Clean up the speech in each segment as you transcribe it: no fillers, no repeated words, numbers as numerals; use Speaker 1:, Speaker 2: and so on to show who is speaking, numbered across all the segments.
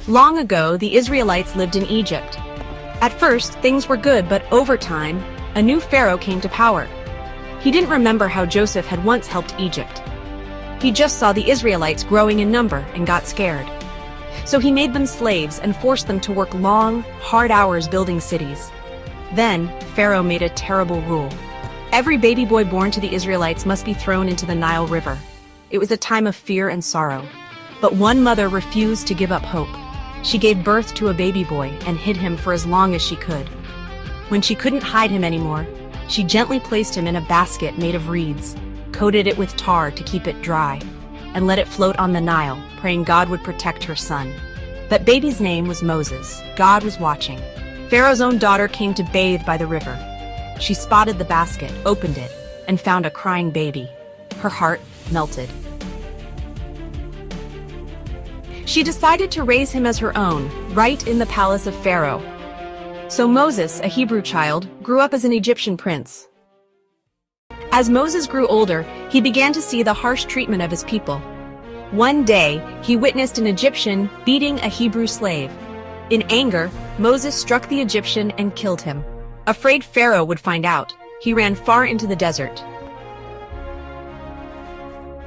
Speaker 1: Long ago, the Israelites lived in Egypt. At first, things were good, but over time, a new pharaoh came to power. He didn't remember how Joseph had once helped Egypt. He just saw the Israelites growing in number and got scared. So he made them slaves and forced them to work long, hard hours building cities. Then, Pharaoh made a terrible rule. Every baby boy born to the Israelites must be thrown into the Nile River. It was a time of fear and sorrow. But one mother refused to give up hope. She gave birth to a baby boy and hid him for as long as she could. When she couldn't hide him anymore, she gently placed him in a basket made of reeds, coated it with tar to keep it dry, and let it float on the Nile, praying God would protect her son. That baby's name was Moses. God was watching. Pharaoh's own daughter came to bathe by the river. She spotted the basket, opened it, and found a crying baby. Her heart melted. She decided to raise him as her own, right in the palace of Pharaoh. So Moses, a Hebrew child, grew up as an Egyptian prince. As Moses grew older, he began to see the harsh treatment of his people. One day, he witnessed an Egyptian beating a Hebrew slave. In anger, Moses struck the Egyptian and killed him. Afraid Pharaoh would find out, he ran far into the desert.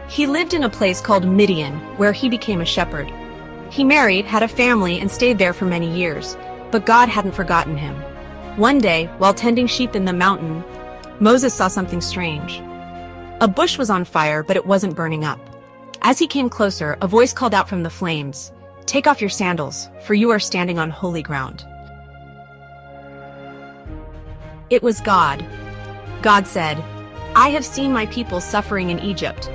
Speaker 1: He lived in a place called Midian, where he became a shepherd. He married, had a family, and stayed there for many years, but God hadn't forgotten him. One day, while tending sheep in the mountain, Moses saw something strange. A bush was on fire, but it wasn't burning up. As he came closer, a voice called out from the flames, "Take off your sandals, for you are standing on holy ground." It was God. God said, "I have seen my people suffering in Egypt.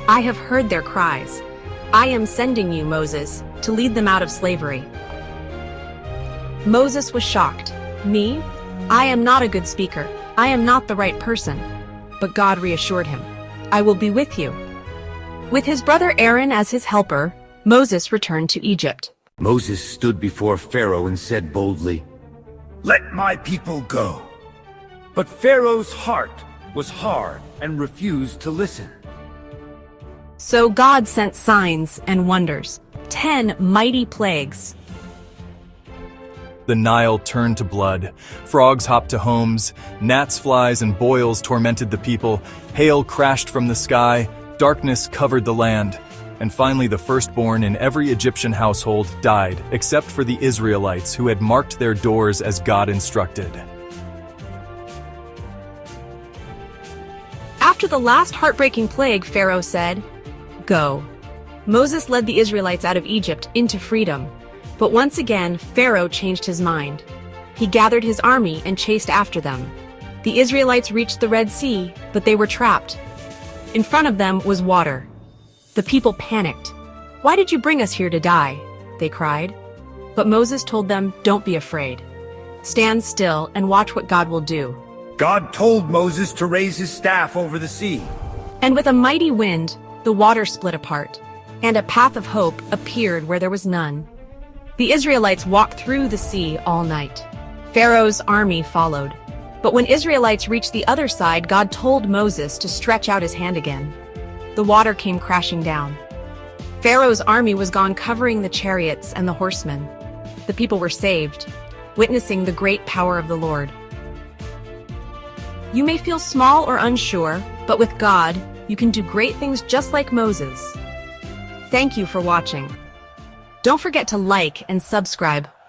Speaker 1: I have heard their cries. I am sending you, Moses, to lead them out of slavery." Moses was shocked. "Me? I am not a good speaker. I am not the right person." But God reassured him, "I will be with you." With his brother Aaron as his helper, Moses returned to Egypt.
Speaker 2: Moses stood before Pharaoh and said boldly, "Let my people go." But Pharaoh's heart was hard and refused to listen.
Speaker 1: So God sent signs and wonders, 10 mighty plagues.
Speaker 3: The Nile turned to blood. Frogs hopped to homes. Gnats, flies, and boils tormented the people. Hail crashed from the sky. Darkness covered the land. And finally, the firstborn in every Egyptian household died, except for the Israelites who had marked their doors as God instructed.
Speaker 1: After the last heartbreaking plague, Pharaoh said, "Go." Moses led the Israelites out of Egypt into freedom. But once again, Pharaoh changed his mind. He gathered his army and chased after them. The Israelites reached the Red Sea, but they were trapped. In front of them was water. The people panicked. "Why did you bring us here to die?" they cried. But Moses told them, "Don't be afraid. Stand still and watch what God will do."
Speaker 2: God told Moses to raise his staff over the sea.
Speaker 1: And with a mighty wind, the water split apart, and a path of hope appeared where there was none. The Israelites walked through the sea all night. Pharaoh's army followed. But when Israelites reached the other side, God told Moses to stretch out his hand again. The water came crashing down. Pharaoh's army was gone, covering the chariots and the horsemen. The people were saved, witnessing the great power of the Lord. You may feel small or unsure, but with God, you can do great things just like Moses. Thank you for watching. Don't forget to like and subscribe.